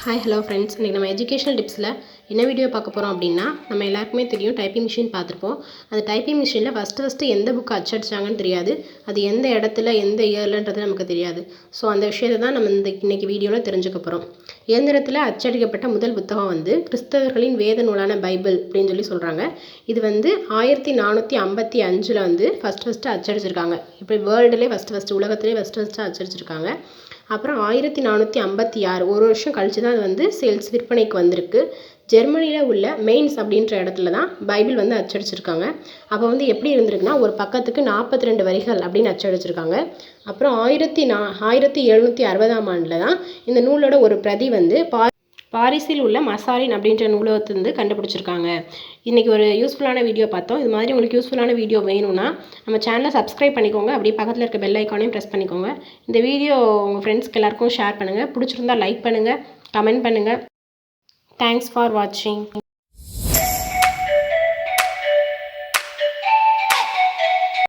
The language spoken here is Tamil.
ஹாய் ஹலோ ஃப்ரெண்ட்ஸ், இன்றைக்கி நம்ம எஜுகேஷனல் டிப்ஸில் என்ன வீடியோ பார்க்க போகிறோம் அப்படின்னா, நம்ம எல்லாருக்குமே தெரியும் டைப்பிங் மிஷின் பார்த்துருப்போம். அந்த டைப்பிங் மிஷினில் ஃபஸ்ட்டு எந்த புக் அச்சடிச்சாங்கன்னு தெரியாது. அது எந்த இடத்துல எந்த இயர்லன்றது நமக்கு தெரியாது. ஸோ அந்த விஷயத்தை தான் நம்ம இன்றைக்கி வீடியோவில் தெரிஞ்சுக்க போகிறோம். இயந்திரத்தில் அச்சடிக்கப்பட்ட முதல் புத்தகம் வந்து கிறிஸ்தவர்களின் வேத நூலான பைபிள் அப்படின்னு சொல்கிறாங்க. இது வந்து 1455 வந்து ஃபஸ்ட்டு அச்சடிச்சிருக்காங்க. இப்போ வேர்ல்டுலேயே உலகத்திலே ஃபஸ்ட்டு அச்சடிச்சிருக்காங்க. அப்புறம் 1456 ஒரு வருஷம் கழிச்சு தான் அது வந்து சேல்ஸ் விற்பனைக்கு வந்திருக்கு. ஜெர்மனியில் உள்ள மெயின்ஸ் அப்படின்ற இடத்துல தான் பைபிள் வந்து அச்சடிச்சிருக்காங்க. அப்போ வந்து எப்படி இருந்திருக்குன்னா, ஒரு பக்கத்துக்கு 42 வரிகள் அப்படின்னு அச்சடிச்சிருக்காங்க. அப்புறம் 1760ஆம் ஆண்டில் தான் இந்த நூலோட ஒரு பிரதி வந்து பாரிஸில் உள்ள மசாரின் அப்படின்ற நூலகத்தை வந்து கண்டுபிடிச்சிருக்காங்க. இன்றைக்கி ஒரு யூஸ்ஃபுல்லான வீடியோ பார்த்தோம். இது மாதிரி உங்களுக்கு யூஸ்ஃபுல்லான வீடியோ வேணும்னா நம்ம சேனலை சப்ஸ்கிரைப் பண்ணிக்கோங்க. அப்படியே பக்கத்தில் இருக்க பெல் ஐக்கானையும் ப்ரெஸ் பண்ணிக்கோங்க. இந்த வீடியோ உங்கள் ஃப்ரெண்ட்ஸ்க்கு எல்லாருக்கும் ஷேர் பண்ணுங்கள். பிடிச்சிருந்தா லைக் பண்ணுங்கள், கமெண்ட் பண்ணுங்கள். தேங்க்ஸ் ஃபார் வாட்சிங்.